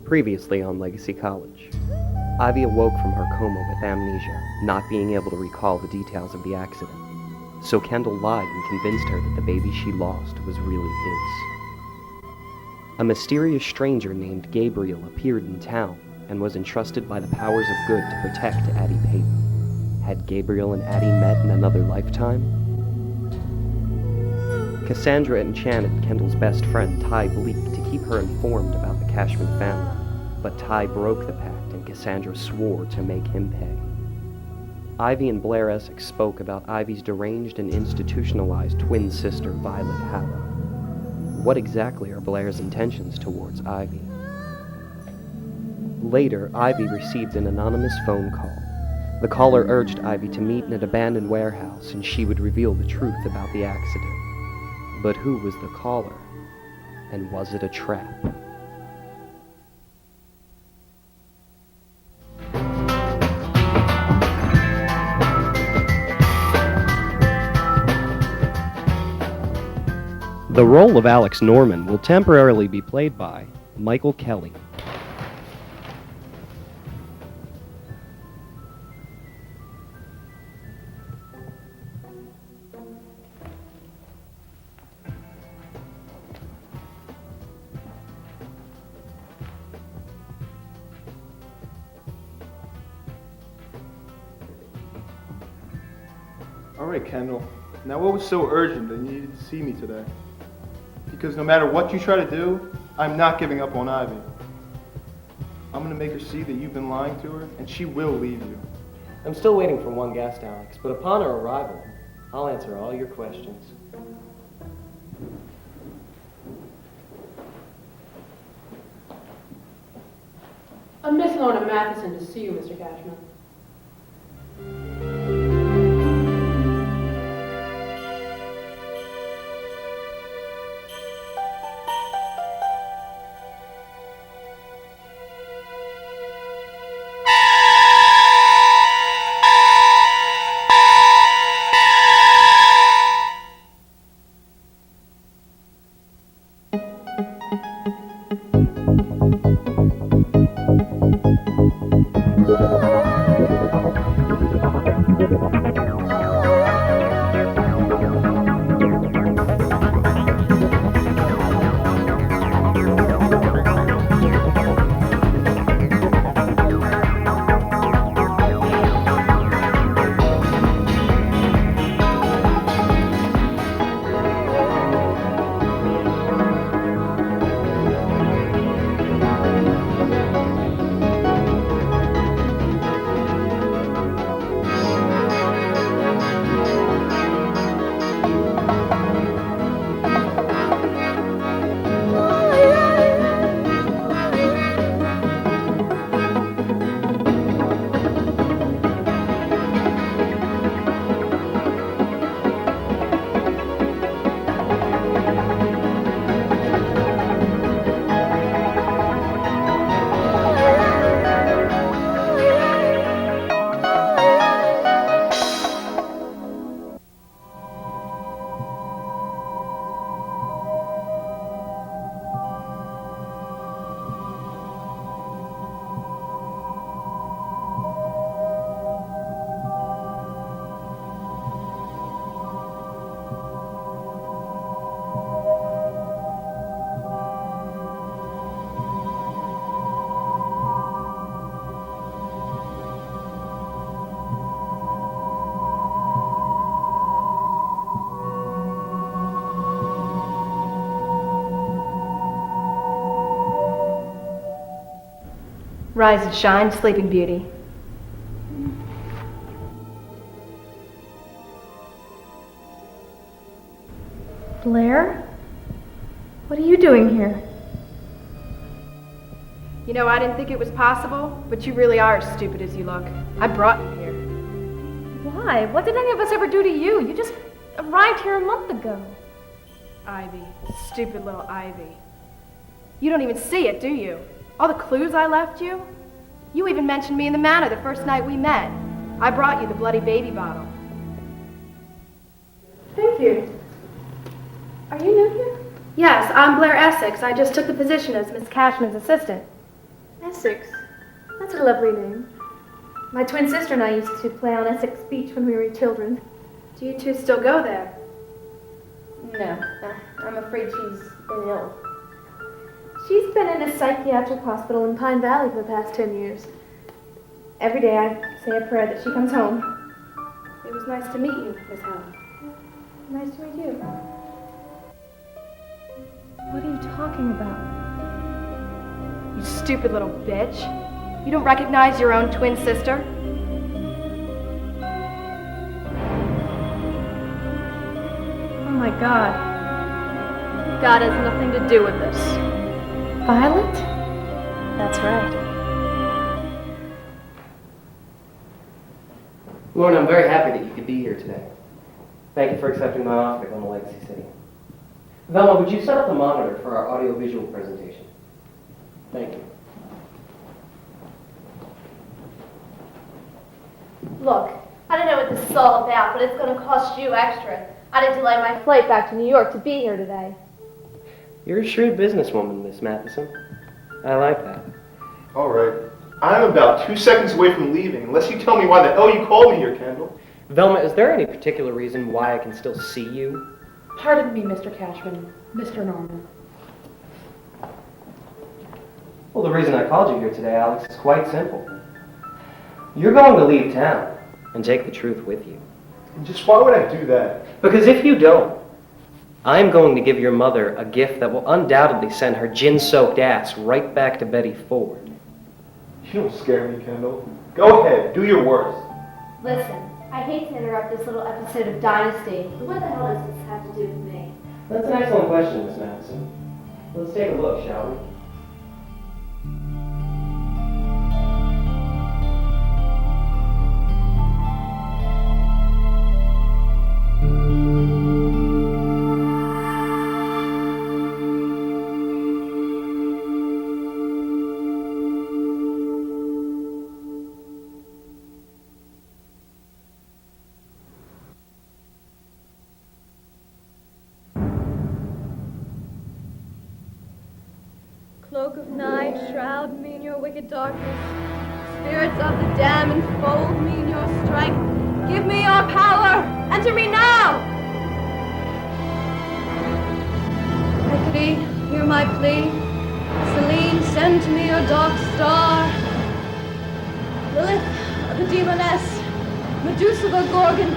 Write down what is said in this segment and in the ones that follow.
Previously on Legacy College. Ivy awoke from her coma with amnesia, not being able to recall the details of the accident. So Kendall lied and convinced her that the baby she lost was really his. A mysterious stranger named Gabriel appeared in town and was entrusted by the powers of good to protect Addie Peyton. Had Gabriel and Addie met in another lifetime? Cassandra enchanted Kendall's best friend, Ty Bleak, to keep her informed about the Cashman family, but Ty broke the pact and Cassandra swore to make him pay. Ivy and Blaire Essex spoke about Ivy's deranged and institutionalized twin sister, Violet Hallow. What exactly are Blaire's intentions towards Ivy? Later, Ivy received an anonymous phone call. The caller urged Ivy to meet in an abandoned warehouse and she would reveal the truth about the accident. But who was the caller? And was it a trap? The role of Alex Norman will temporarily be played by Michael Kelly. All right, Kendall. Now what was so urgent that you needed to see me today? Because no matter what you try to do, I'm not giving up on Ivy. I'm going to make her see that you've been lying to her, and she will leave you. I'm still waiting for one guest, Alex, but upon her arrival, I'll answer all your questions. I'm Miss Lorna Matheson to see you, Mr. Cashman. Rise and shine, Sleeping Beauty. Blaire? What are you doing here? You know, I didn't think it was possible, but you really are as stupid as you look. I brought you here. Why? What did any of us ever do to you? You just arrived here a month ago. Ivy. Stupid little Ivy. You don't even see it, do you? All the clues I left you? You even mentioned me in the manor the first night we met. I brought you the bloody baby bottle. Thank you. Are you new here? Yes, I'm Blaire Essex. I just took the position as Miss Cashman's assistant. Essex. That's a lovely name. My twin sister and I used to play on Essex Beach when we were children. Do you two still go there? No, I'm afraid she's been ill. She's been in a psychiatric hospital in Pine Valley for the past 10 years. Every day I say a prayer that she comes home. It was nice to meet you, Miss Helen. Nice to meet you. What are you talking about? You stupid little bitch. You don't recognize your own twin sister? Oh my God. God has nothing to do with this. Violet? That's right. Lauren, I'm very happy that you could be here today. Thank you for accepting my offer to come to Legacy City. Velma, would you set up the monitor for our audio-visual presentation? Thank you. Look, I don't know what this is all about, but it's going to cost you extra. I had to delay my flight back to New York to be here today. You're a shrewd businesswoman, Miss Matheson. I like that. All right. I'm about 2 seconds away from leaving, unless you tell me why the hell you called me here, Kendall. Velma, is there any particular reason why I can still see you? Pardon me, Mr. Cashman, Mr. Norman. Well, the reason I called you here today, Alex, is quite simple. You're going to leave town and take the truth with you. And just why would I do that? Because if you don't, I'm going to give your mother a gift that will undoubtedly send her gin-soaked ass right back to Betty Ford. You don't scare me, Kendall. Go ahead, do your worst. Listen, I hate to interrupt this little episode of Dynasty, but what the hell does this have to do with me? That's an excellent question, Miss Madison. Let's take a look, shall we? Cloak of night, shroud me in your wicked darkness. Spirits of the damned, enfold me in your strength. Give me your power! Enter me now! Hecate, hear my plea. Selene, send to me your dark star. Lilith, the demoness. Medusa, the Gorgon.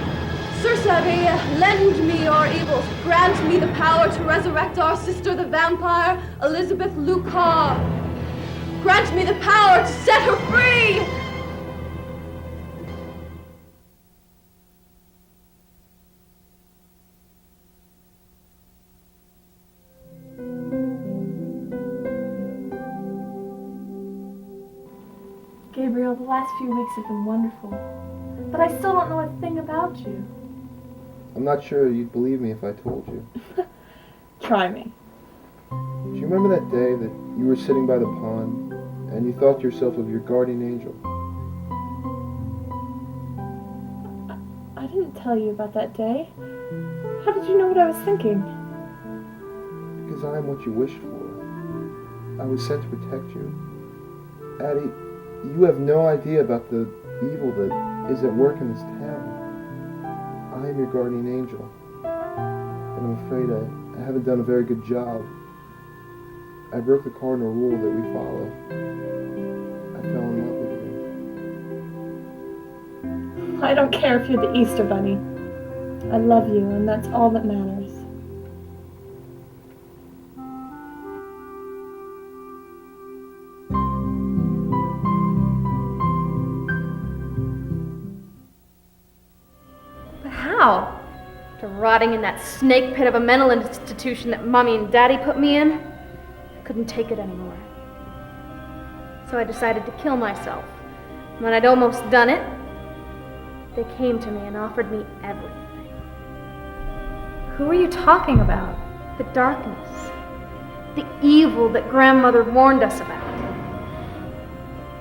Circe, lend me your evils. Grant me the power to resurrect our sister, the vampire, Elizabeth Lucar. Grant me the power to set her free! Gabriel, the last few weeks have been wonderful, but I still don't know a thing about you. I'm not sure you'd believe me if I told you. Try me. Do you remember that day that you were sitting by the pond and you thought to yourself of your guardian angel? I didn't tell you about that day. How did you know what I was thinking? Because I am what you wished for. I was sent to protect you. Addie, you have no idea about the evil that is at work in this town. I am your guardian angel, and I'm afraid I haven't done a very good job. I broke the cardinal rule that we follow. I fell in love with you. I don't care if you're the Easter Bunny. I love you, and that's all that matters. How? After rotting in that snake pit of a mental institution that Mommy and Daddy put me in, I couldn't take it anymore. So I decided to kill myself. And when I'd almost done it, they came to me and offered me everything. Who are you talking about? The darkness. The evil that Grandmother warned us about.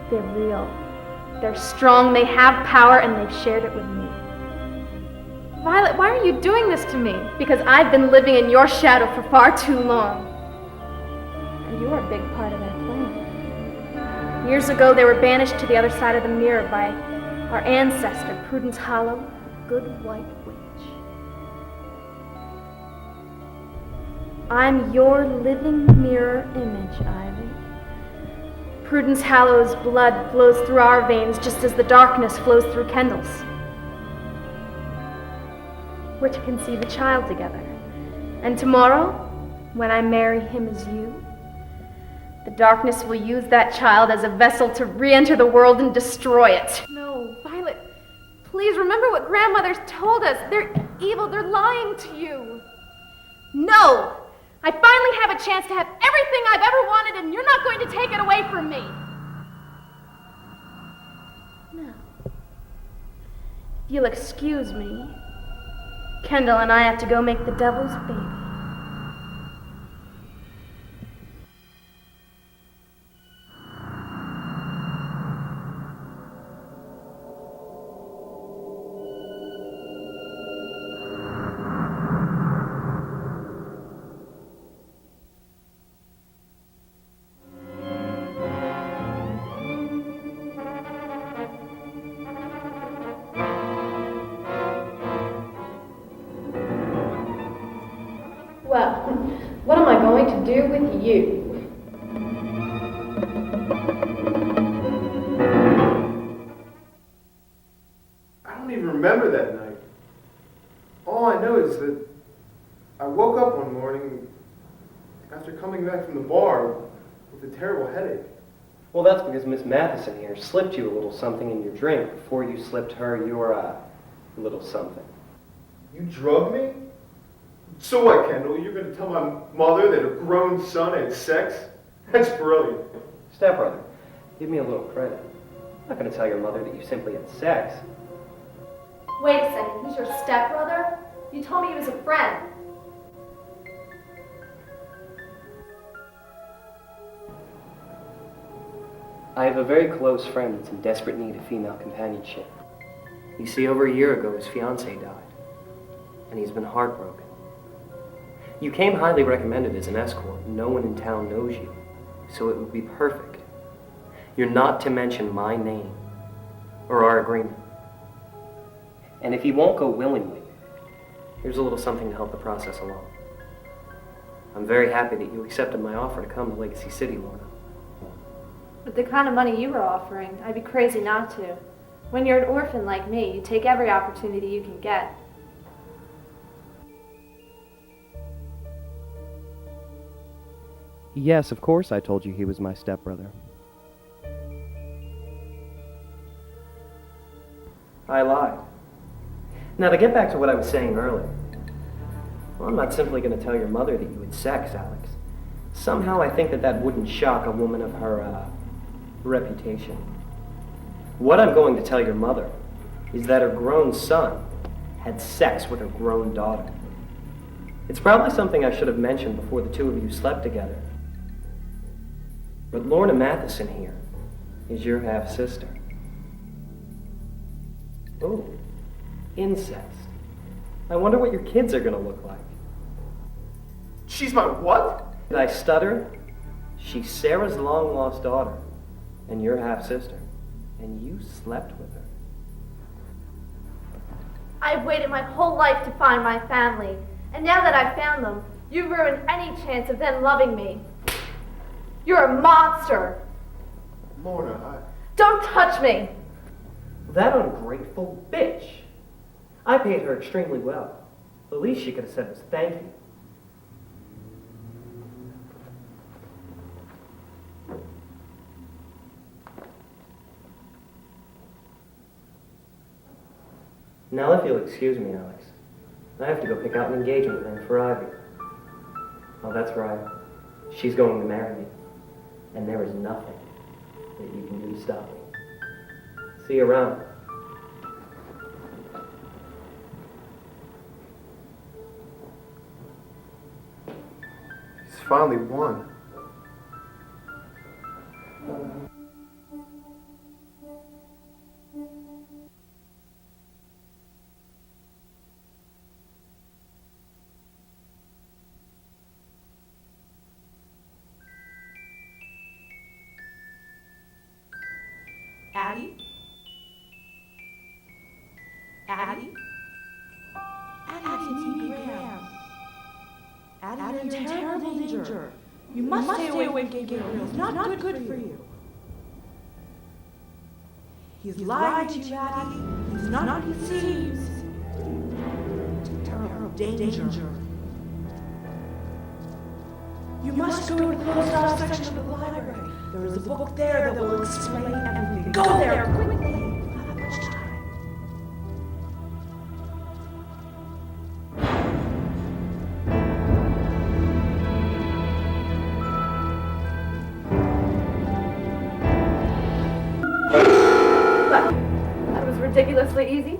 They're real. They're strong, they have power, and they've shared it with me. Violet, why are you doing this to me? Because I've been living in your shadow for far too long. And you're a big part of that plan. Years ago, they were banished to the other side of the mirror by our ancestor, Prudence Hollow, Good White Witch. I'm your living mirror image, Ivy. Prudence Hallow's blood flows through our veins just as the darkness flows through Kendal's. We're to conceive a child together. And tomorrow, when I marry him as you, the darkness will use that child as a vessel to re-enter the world and destroy it. No, Violet, please remember what grandmothers told us. They're evil, they're lying to you. No! I finally have a chance to have everything I've ever wanted, and you're not going to take it away from me. No. If you'll excuse me, Kendal and I have to go make the devil's baby. Well, what am I going to do with you? I don't even remember that night. All I know is that I woke up one morning after coming back from the bar with a terrible headache. Well, that's because Miss Matheson here slipped you a little something in your drink before you slipped her your, little something. You drugged me? So what, Kendall? You're going to tell my mother that a grown son had sex? That's brilliant. Stepbrother, give me a little credit. I'm not going to tell your mother that you simply had sex. Wait a second, he's your stepbrother? You told me he was a friend. I have a very close friend that's in desperate need of female companionship. You see, over a year ago, his fiancée died, and he's been heartbroken. You came highly recommended as an escort. No one in town knows you, so it would be perfect. You're not to mention my name or our agreement. And if you won't go willingly, here's a little something to help the process along. I'm very happy that you accepted my offer to come to Legacy City, Lorna. With the kind of money you were offering, I'd be crazy not to. When you're an orphan like me, you take every opportunity you can get. Yes, of course I told you he was my stepbrother. I lied. Now, to get back to what I was saying earlier, well, I'm not simply going to tell your mother that you had sex, Alex. Somehow I think that wouldn't shock a woman of her, reputation. What I'm going to tell your mother is that her grown son had sex with her grown daughter. It's probably something I should have mentioned before the two of you slept together. But Lorna Matheson here is your half-sister. Oh, incest. I wonder what your kids are going to look like. She's my what? Did I stutter? She's Sarah's long-lost daughter, and your half-sister, and you slept with her. I've waited my whole life to find my family, and now that I've found them, you've ruined any chance of them loving me. You're a monster. Lorna, Don't touch me. That ungrateful bitch. I paid her extremely well. The least she could have said was thank you. Now, if you'll excuse me, Alex, I have to go pick out an engagement ring for Ivy. Oh, that's right. She's going to marry me. And there is nothing that you can do to stop me. See you around. he's finally won. in terrible danger. You must stay away from Gabriel. He's not good for you. He's lying to you, Addie. He's not what he seems. Terrible danger. You must go to the closed-off section of the library. There is a book there that will explain everything. Go there quickly. You don't have much time. That was ridiculously easy.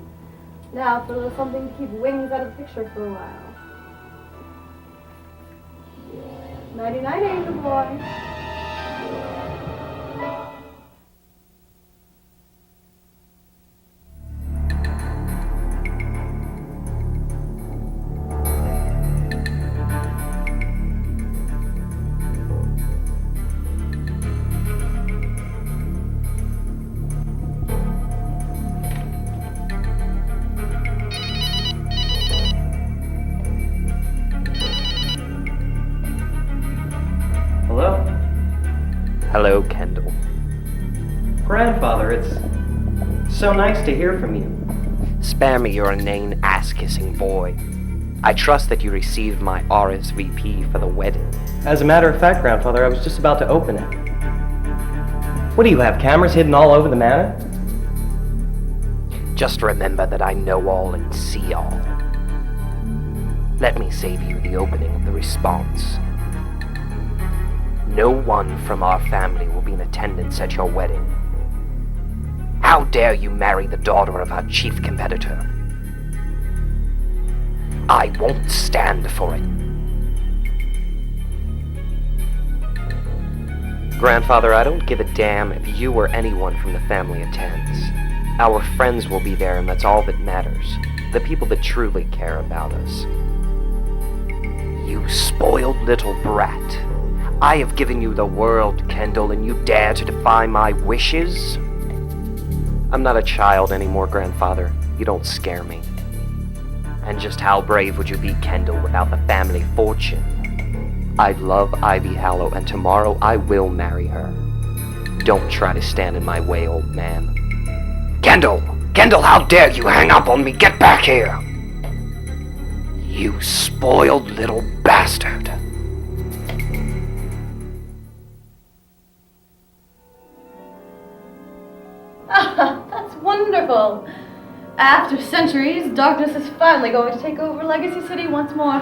Now for a little something to keep wings out of the picture for a while. Nighty-night, angel boy. Hello? Hello, Kendall. Grandfather, it's so nice to hear from you. Spare me your inane ass-kissing boy. I trust that you received my RSVP for the wedding. As a matter of fact, Grandfather, I was just about to open it. What do you have, cameras hidden all over the manor? Just remember that I know all and see all. Let me save you the opening of the response. No one from our family will be in attendance at your wedding. How dare you marry the daughter of our chief competitor? I won't stand for it. Grandfather, I don't give a damn if you or anyone from the family attends. Our friends will be there, and that's all that matters. The people that truly care about us. You spoiled little brat. I have given you the world, Kendall, and you dare to defy my wishes? I'm not a child anymore, Grandfather. You don't scare me. And just how brave would you be, Kendall, without the family fortune? I love Ivy Hallow, and tomorrow I will marry her. Don't try to stand in my way, old man. Kendall! Kendall, how dare you hang up on me? Get back here! You spoiled little bastard. That's wonderful. After centuries, darkness is finally going to take over Legacy City once more.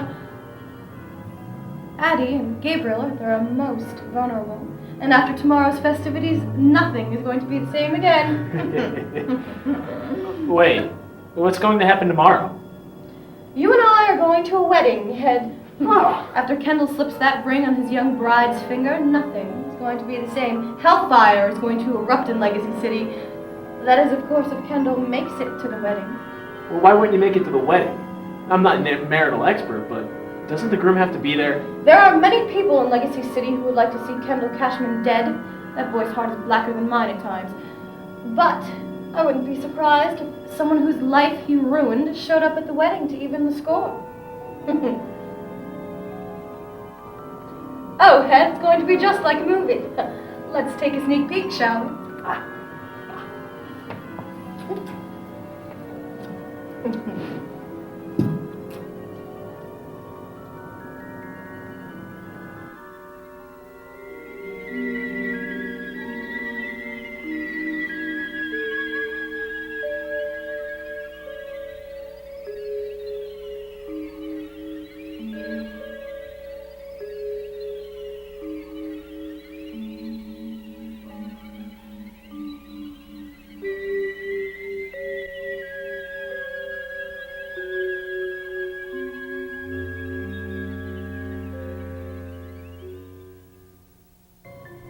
Addie and Gabriel are their most vulnerable. And after tomorrow's festivities, nothing is going to be the same again. Wait, what's going to happen tomorrow? You and I are going to a wedding, Head. After Kendall slips that ring on his young bride's finger, nothing is going to be the same. Hellfire is going to erupt in Legacy City. That is, of course, if Kendall makes it to the wedding. Well, why wouldn't you make it to the wedding? I'm not a marital expert, but doesn't the groom have to be there? There are many people in Legacy City who would like to see Kendall Cashman dead. That boy's heart is blacker than mine at times. But I wouldn't be surprised if someone whose life he ruined showed up at the wedding to even the score. Oh, Head, it's going to be just like a movie. Let's take a sneak peek, shall we?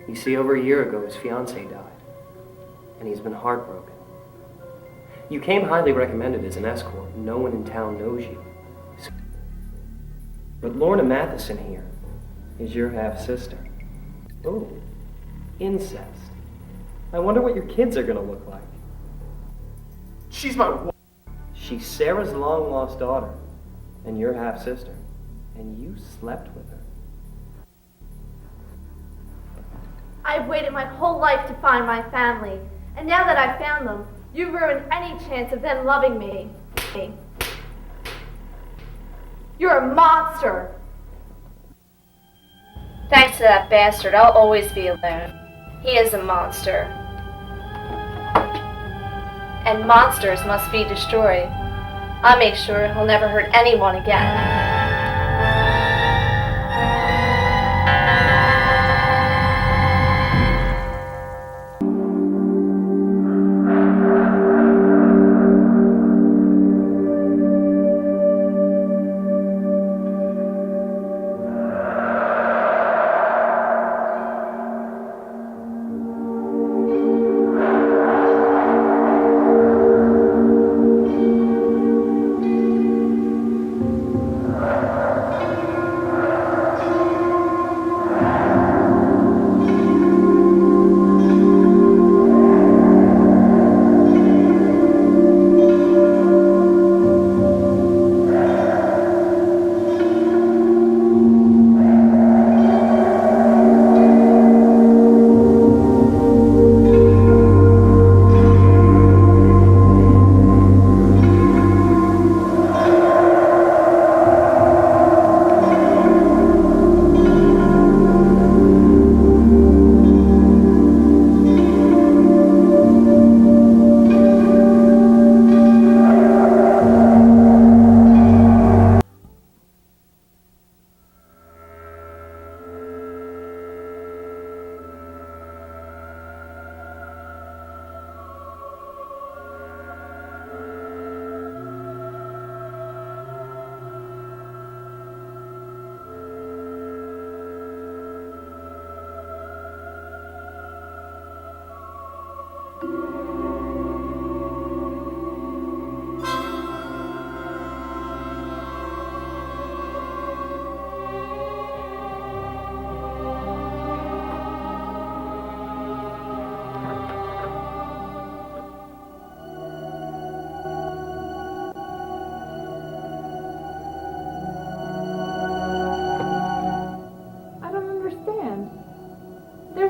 You see, over a year ago, his fiancée died, and he's been heartbroken. You came highly recommended as an escort. No one in town knows you. But Lorna Matheson here is your half-sister. Oh, incest. I wonder what your kids are going to look like. She's my wife. She's Sarah's long-lost daughter, and your half-sister. And you slept with her? I've waited my whole life to find my family, and now that I've found them, you've ruined any chance of them loving me. You're a monster! Thanks to that bastard, I'll always be alone. He is a monster. And monsters must be destroyed. I'll make sure he'll never hurt anyone again.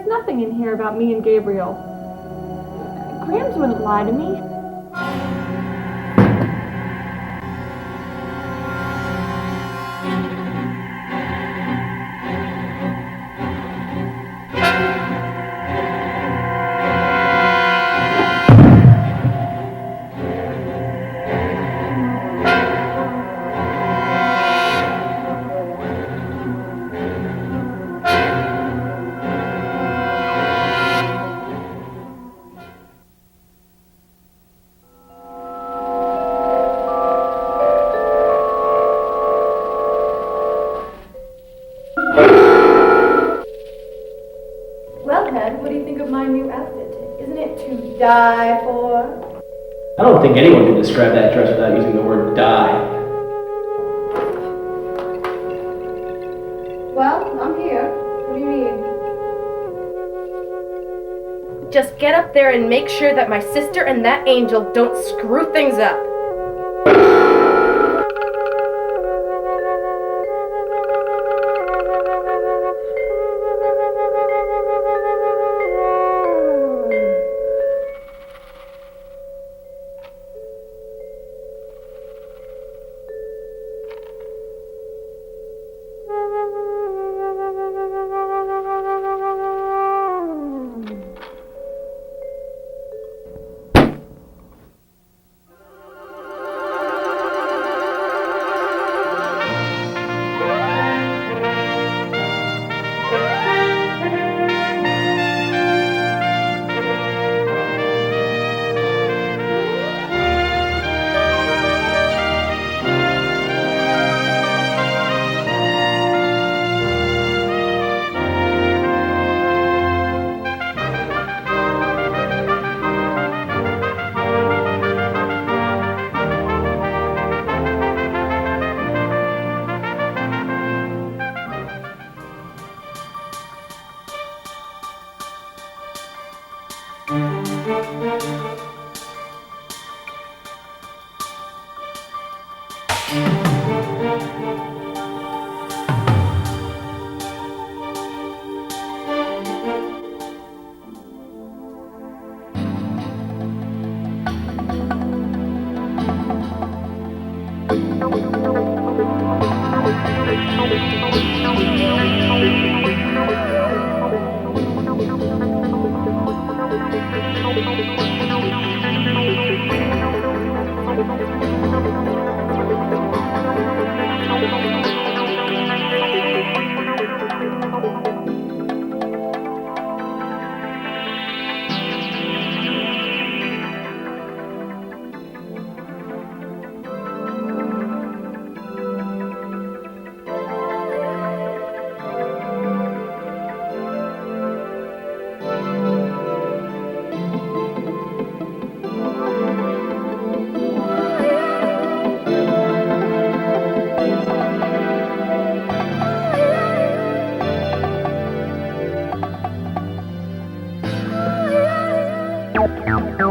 Nothing in here about me and Gabriel. Grams wouldn't lie to me. What do you think of my new outfit? Isn't it to die for? I don't think anyone can describe that dress without using the word die. Well, I'm here. What do you need? Just get up there and make sure that my sister and that angel don't screw things up.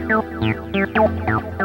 Bye.